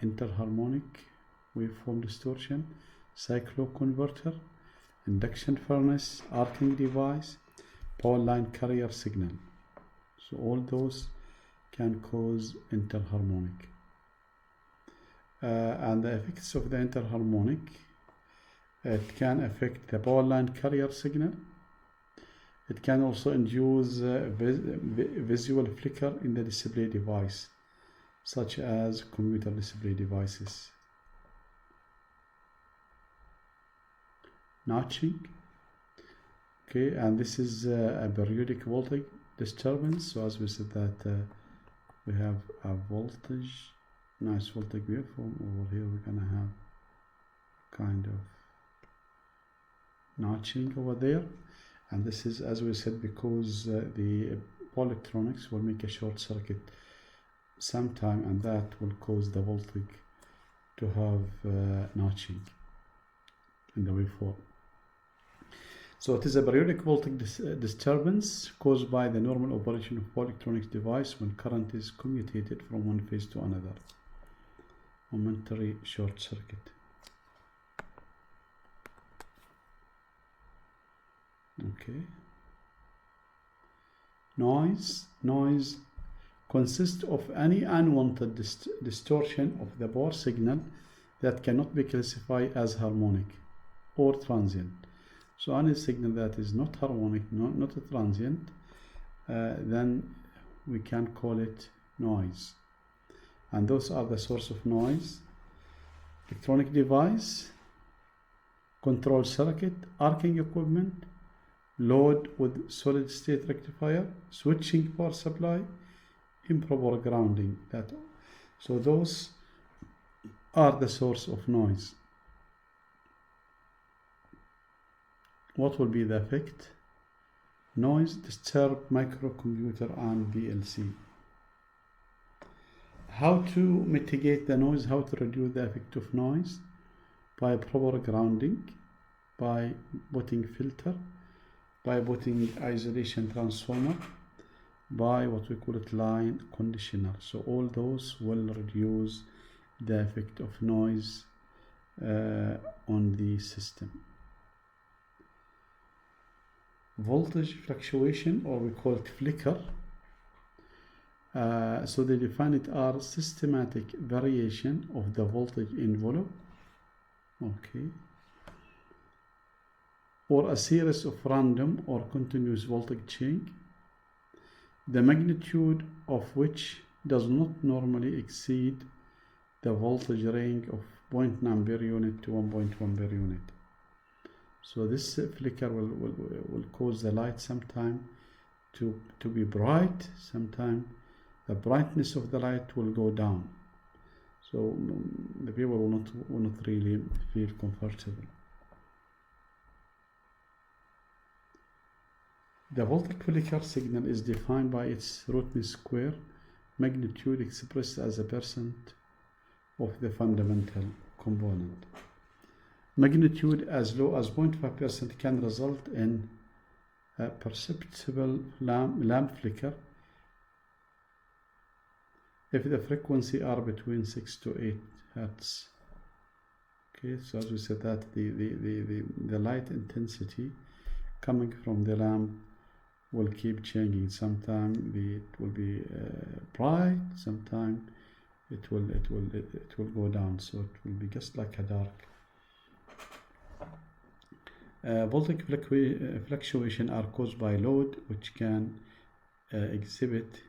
interharmonic waveform distortion, cycloconverter, induction furnace, arcing device, power line carrier signal. So all those can cause interharmonic. And the effects of the interharmonic, it can affect the power line carrier signal. It can also induce visual flicker in the display device, such as computer display devices. Notching. Okay, and this is a periodic voltage disturbance. So as we said that we have a voltage, nice voltage waveform. Over here we're gonna have kind of notching over there, and this is, as we said, because the electronics will make a short circuit sometime, and that will cause the voltage to have notching in the waveform. So it is a periodic voltage disturbance caused by the normal operation of electronics device when current is commutated from one phase to another. Momentary short circuit. Okay. Noise. Noise consists of any unwanted distortion of the power signal that cannot be classified as harmonic or transient. So any signal that is not harmonic, not a transient, then we can call it noise. And those are the source of noise: electronic device, control circuit, arcing equipment, load with solid state rectifier, switching power supply, improper grounding. So those are the source of noise. What will be the effect? Noise disturb microcomputer and PLC. How to mitigate the noise, how to reduce the effect of noise? By proper grounding, by putting filter, by putting isolation transformer, by what we call it line conditioner. So all those will reduce the effect of noise on the system. Voltage fluctuation, or we call it flicker. So they define it as systematic variation of the voltage envelope, okay, or a series of random or continuous voltage change, the magnitude of which does not normally exceed the voltage range of 0.9 per unit to 1.1 per unit. So this flicker will cause the light sometime to be bright, sometime the brightness of the light will go down. So the people will not really feel comfortable. The voltage flicker signal is defined by its root mean square magnitude expressed as a percent of the fundamental component. Magnitude as low as 0.5% can result in a perceptible lamp flicker if the frequency are between 6 to 8 Hertz. Okay, so as we said that the light intensity coming from the lamp will keep changing. Sometimes it will be bright, sometimes it will go down, so it will be just like a dark. Voltage fluctuation are caused by load, which can exhibit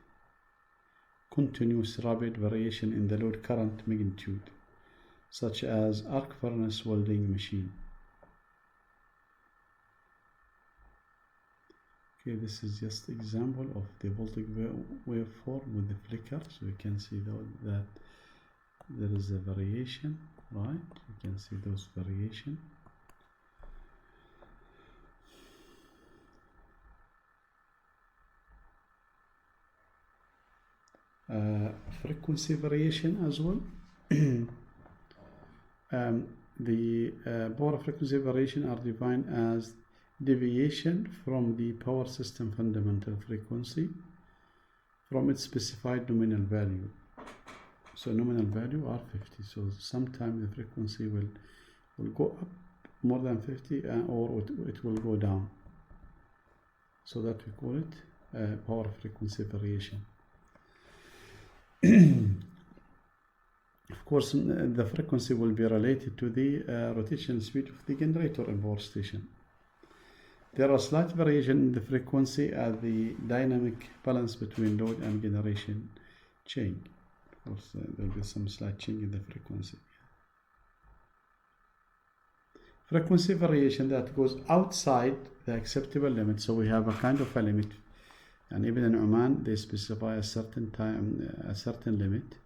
continuous rapid variation in the load current magnitude, such as arc furnace welding machine. Okay, this is just example of the voltage waveform with the flicker. So you can see that there is a variation, right? You can see those variation. Frequency variation as well. The power frequency variation are defined as deviation from the power system fundamental frequency from its specified nominal value. So nominal value are 50. So sometimes the frequency will go up more than 50 or it will go down. So that we call it power frequency variation. Of course, the frequency will be related to the rotational speed of the generator in power station. There are slight variation in the frequency as the dynamic balance between load and generation change. Of course, there will be some slight change in the frequency. Frequency variation that goes outside the acceptable limit. So we have a kind of a limit, and even in Oman they specify a certain limit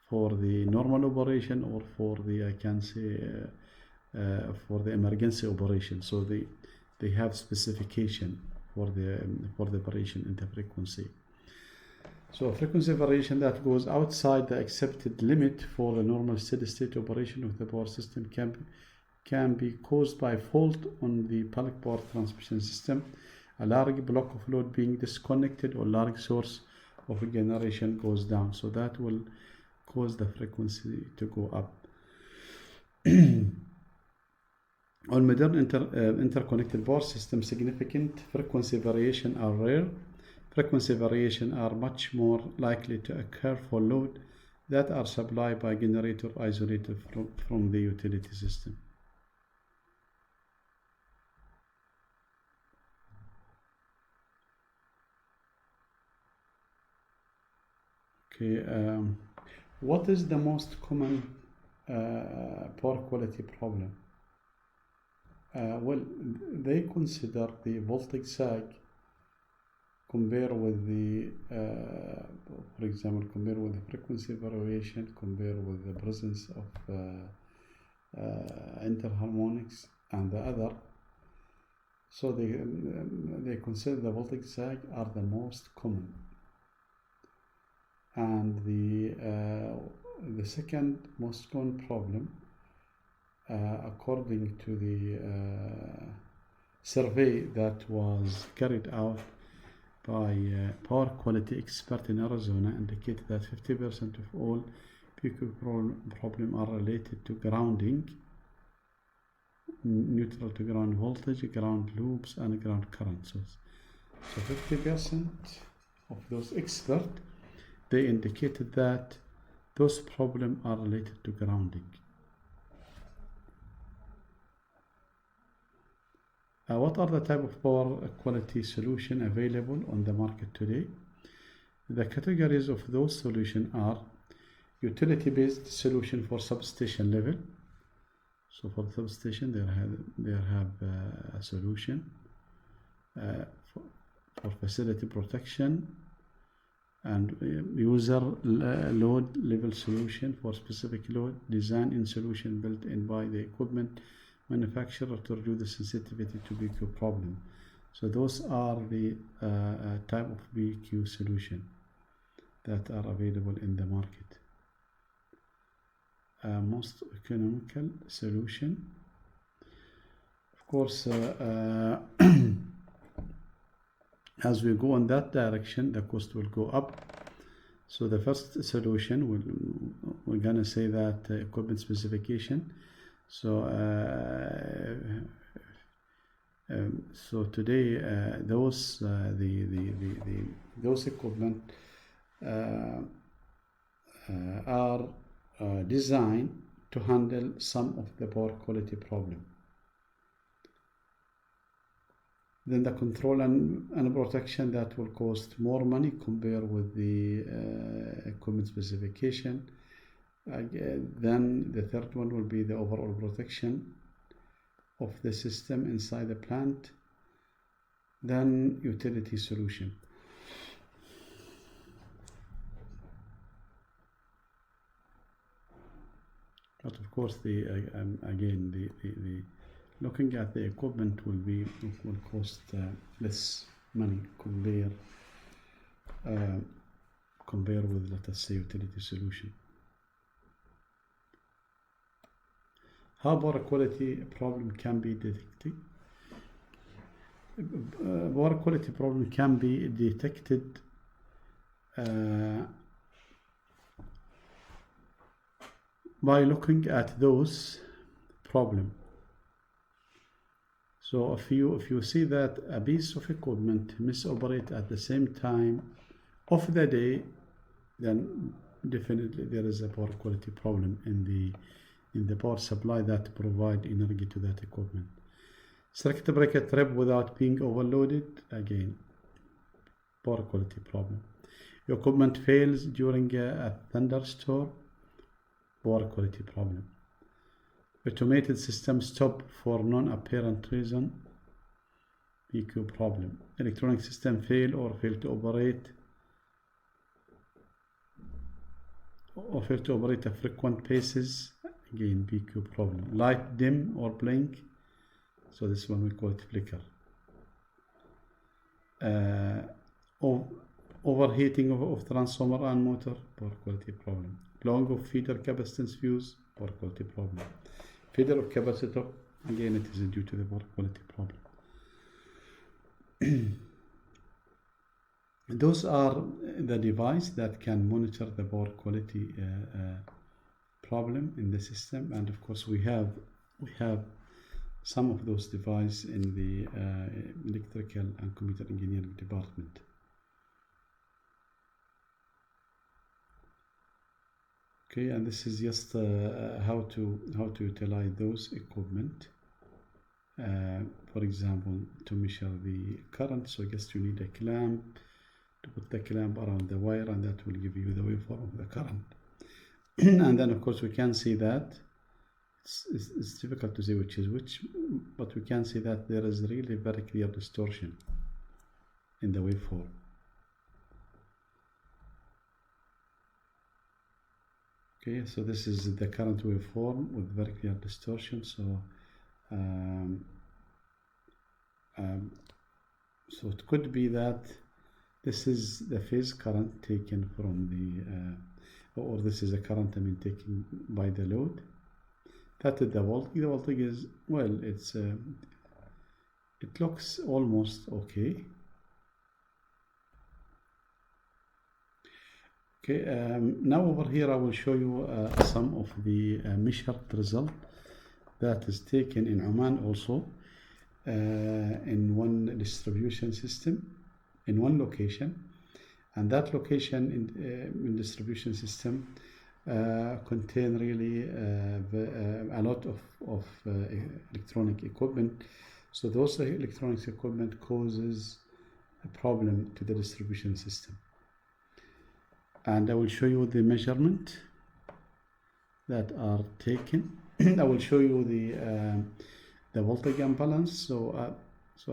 for the normal operation or for the I can say for the emergency operation. So they have specification for the variation in the frequency. So frequency variation that goes outside the accepted limit for the normal steady state operation of the power system can be caused by fault on the bulk power transmission system, a large block of load being disconnected, or large source of generation goes down. So that will cause the frequency to go up. On modern interconnected power system, significant frequency variation are rare. Frequency variation are much more likely to occur for load that are supplied by generator isolated from the utility system. Okay, what is the most common power quality problem? Well, they consider the voltage sag compare with the, for example, compare with the frequency variation, compare with the presence of interharmonics and the other. So they consider the voltage sag are the most common. And the second most common problem, according to the survey that was carried out by power quality expert in Arizona, indicated that 50% of all PQ problems are related to grounding, neutral to ground voltage, ground loops, and ground current. So 50% of those experts, they indicated that those problems are related to grounding. What are the type of power quality solution available on the market today? The categories of those solutions are utility-based solution for substation level. So for the substation, they have a solution for facility protection, and user load level solution for specific load, design in solution built in by the equipment manufacturer to reduce the sensitivity to BQ problem. So those are the type of BQ solution that are available in the market. Most economical solution, of course, as we go in that direction, the cost will go up. So the first solution, we're gonna say that equipment specification. So so today those equipment are designed to handle some of the power quality problem. Then the control and protection, that will cost more money compared with the equipment specification. Then the third one will be the overall protection of the system inside the plant. Then utility solution. But of course, again, the looking at the equipment will cost less money compared with, let us say, utility solution. How power quality problem can be detected? Power quality problem can be detected by looking at those problem. So if you see that a piece of equipment misoperate at the same time of the day, then definitely there is a poor quality problem in the power supply that provide energy to that equipment. Circuit breaker trip without being overloaded, again poor quality problem. Your equipment fails during a thunderstorm, poor quality problem. Automated system stop for non-apparent reason, PQ problem. Electronic system fail or fail to operate at frequent paces, again PQ problem. Light dim or blink, so this one we call it flicker. Overheating of transformer and motor, poor quality problem. Blowing of feeder capacitance fuse, poor quality problem. Feeder of capacitor, again it is due to the poor quality problem. Those are the devices that can monitor the poor quality problem in the system, and of course we have some of those devices in the electrical and computer engineering department. Okay, and this is just how to utilize those equipment. For example, to measure the current, so just you need a clamp to put the clamp around the wire, and that will give you the waveform of the current. And then of course we can see that it's difficult to say which is which, but we can see that there is really very clear distortion in the waveform. Okay, so this is the current waveform with very clear distortion. So so it could be that this is the phase current taken from the or this is a current taken by the load. That is the voltage. The voltage is, well, it's it looks almost okay. Okay, now over here I will show you some of the measured result that is taken in Oman also in one distribution system in one location, and that location in distribution system contain really a lot of electronic equipment. So those electronic equipment causes a problem to the distribution system. And I will show you the measurement that are taken. I will show you the voltage imbalance. So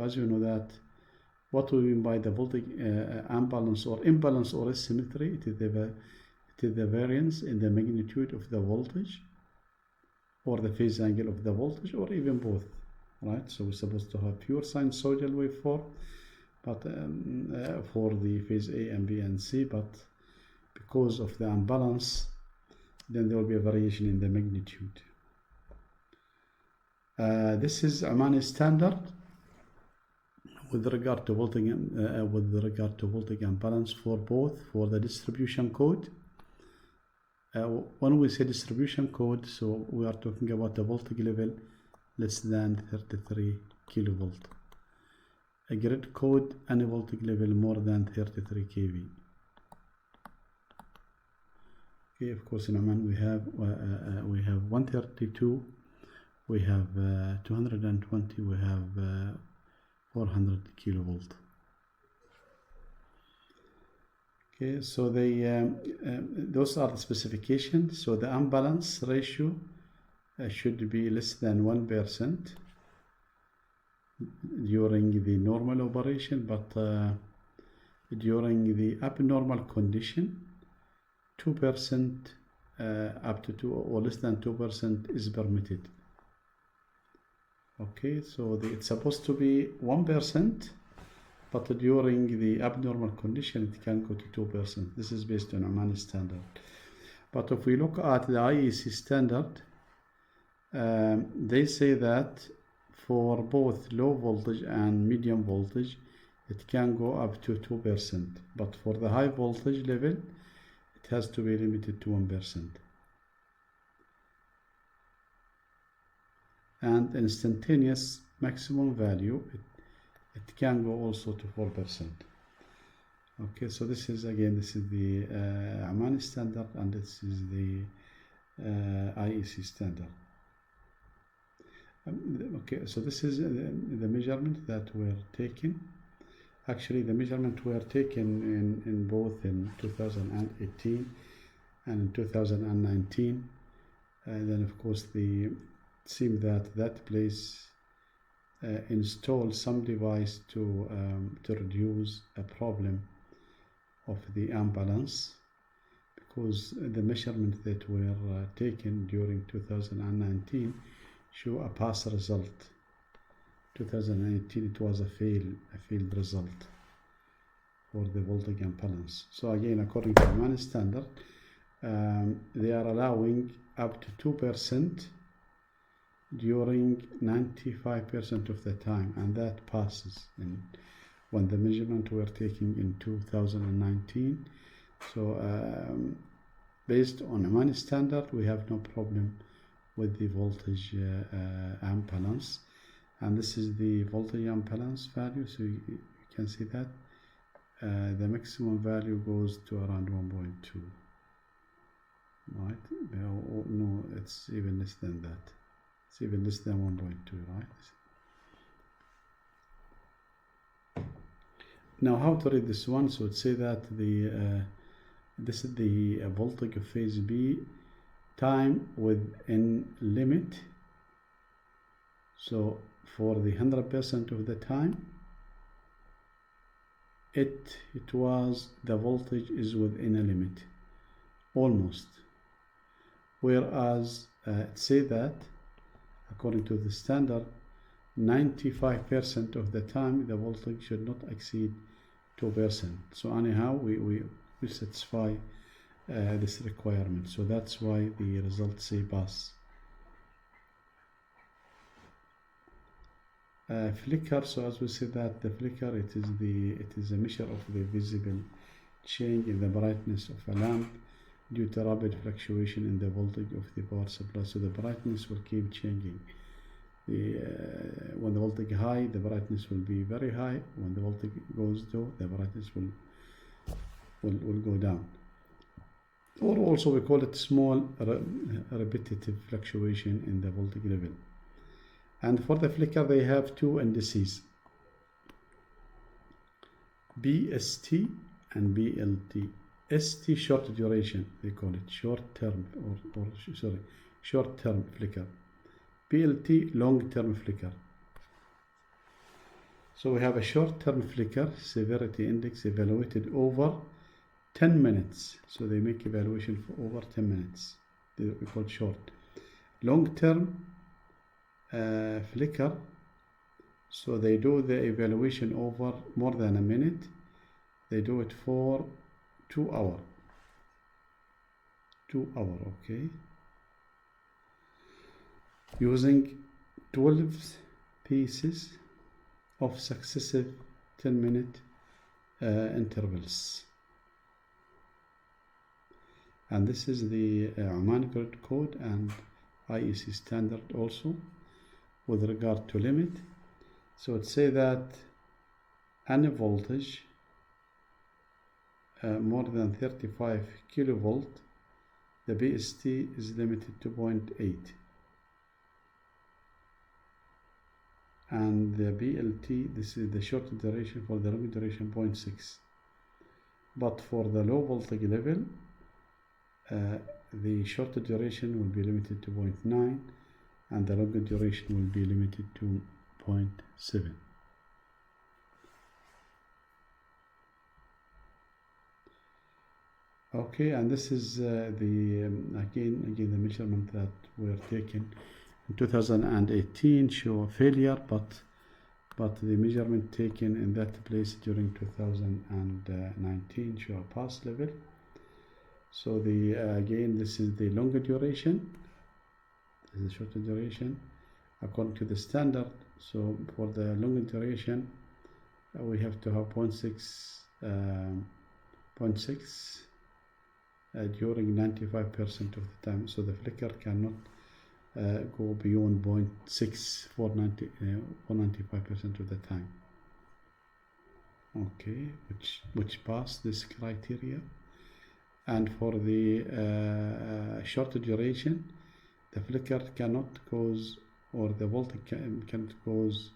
as you know that what we mean by the voltage imbalance or imbalance or asymmetry, it is the variance in the magnitude of the voltage or the phase angle of the voltage, or even both, right? So we're supposed to have pure sinusoidal waveform, but for the phase A and B and C, but because of the imbalance, then there will be a variation in the magnitude. This is Omani standard with regard to voltage imbalance for both, for the distribution code. When we say distribution code, so we are talking about a voltage level less than 33 kilovolt. A grid code, any voltage level more than 33 kV. Okay, of course in Oman we have 132, we have 220, we have 400 kilovolt. Okay, so those are the specifications. So the imbalance ratio should be less than 1% during the normal operation, but during the abnormal condition, 2% up to 2 or less than 2% is permitted. Okay, so it's supposed to be 1%, but during the abnormal condition it can go to 2%. This is based on Omani standard. But if we look at the IEC standard, they say that for both low voltage and medium voltage it can go up to 2%, but for the high voltage level it has to be limited to 1%. and instantaneous maximum value, it can go also to 4%. Okay, so this is again, this is the Omani standard, and this is the IEC standard. Okay, so this is the measurement that were taken. Actually, the measurement were taken in both in 2018 and in 2019. And then, of course, it seemed that place installed some device to reduce a problem of the imbalance, because the measurements that were taken during 2019 show a pass result. 2018 it was a failed result for the voltage imbalance. So again, according to the Omani standard, they are allowing up to 2% during 95% of the time, and that passes when the measurement were taken in 2019. So based on Omani standard, we have no problem with the voltage imbalance, and this is the voltage imbalance value. So you can see that the maximum value goes to around 1.2, right? No, it's even less than that. It's even less than 1.2, right? Now, how to read this one? So it say that this is the voltage of phase B, time within limit. So for the 100% of the time, it was, the voltage is within a limit, almost. Whereas it say that according to the standard, 95% of the time the voltage should not exceed 2%. So anyhow, we satisfy this requirement. So that's why the results say pass. Flicker. So as we said that the flicker, it is a measure of the visible change in the brightness of a lamp due to rapid fluctuation in the voltage of the power supply. So the brightness will keep changing. When the voltage is high, the brightness will be very high. When the voltage goes low, the brightness will go down. Or also we call it small repetitive fluctuation in the voltage level. And for the flicker, they have two indices, BST and BLT. ST, short duration, they call it short term short term flicker. BLT, long term flicker. So we have a short term flicker severity index evaluated over 10 minutes. So they make evaluation for over 10 minutes. We call it short. Long term flicker, so they do the evaluation over more than a minute. They do it for 2 hours. 2 hours, okay. Using 12 pieces of successive 10-minute intervals. And this is the Omani grid code and IEC standard also with regard to limit. So it say that any voltage more than 35 kilovolt, the BST is limited to 0.8, and the BLT, this is the short duration, for the long duration 0.6. But for the low voltage level, the short duration will be limited to 0.9 and the longer duration will be limited to 0.7. Okay, and this is again the measurement that were taken in 2018 show a failure, but the measurement taken in that place during 2019 show a pass level. So again, this is the longer duration, this is the shorter duration according to the standard. So for the longer duration, we have to have 0.6 during 95% of the time. So the flicker cannot go beyond 0.6 for 95% of the time. Okay, which pass this criteria. And for the shorter duration, the flicker cannot cause, or the voltage cannot cause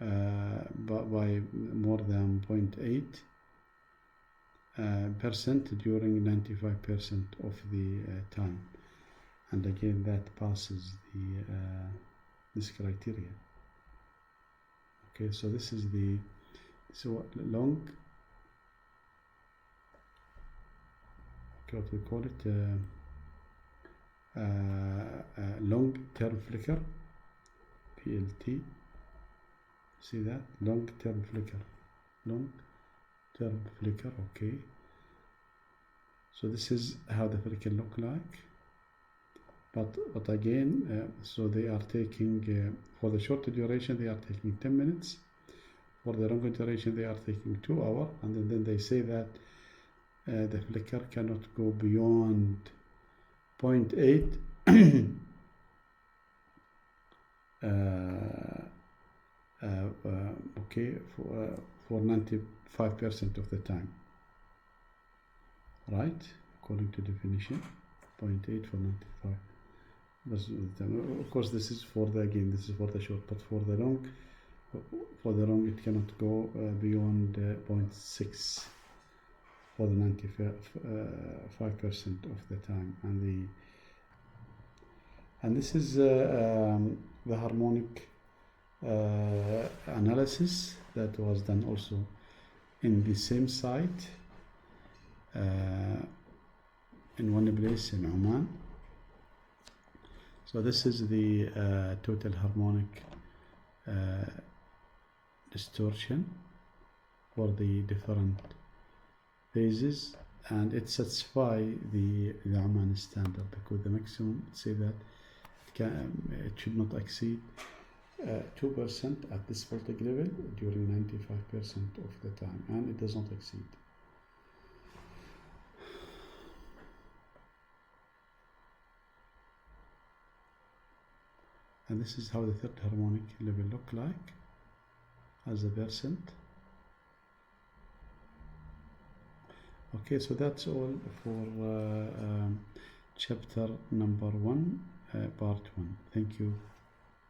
by more than 0.8% during 95% of the time. And again, that passes the this criteria. Okay, so this is the long, what we call it, long-term flicker, PLT. See that? Long-term flicker. Okay. So this is how the flicker look like. But again, so they are taking, for the shorter duration, they are taking 10 minutes. For the longer duration, they are taking 2 hours. And then they say that the flicker cannot go beyond 0.8 okay, for 95% of the time, right? According to definition, 0.8 for 95%. Of course, this is for the, again, this is for the short, but for the long, it cannot go beyond 0.6 for the 95% of the time. And this is the harmonic analysis that was done also in the same site in one place in Oman. So this is the total harmonic distortion for the different phases, and it satisfies the Oman standard, because the maximum say that it should not exceed 2% at this voltage level during 95% of the time, and it does not exceed. And this is how the third harmonic level look like as a percent. Okay, so that's all for chapter number 1, part 1. Thank you.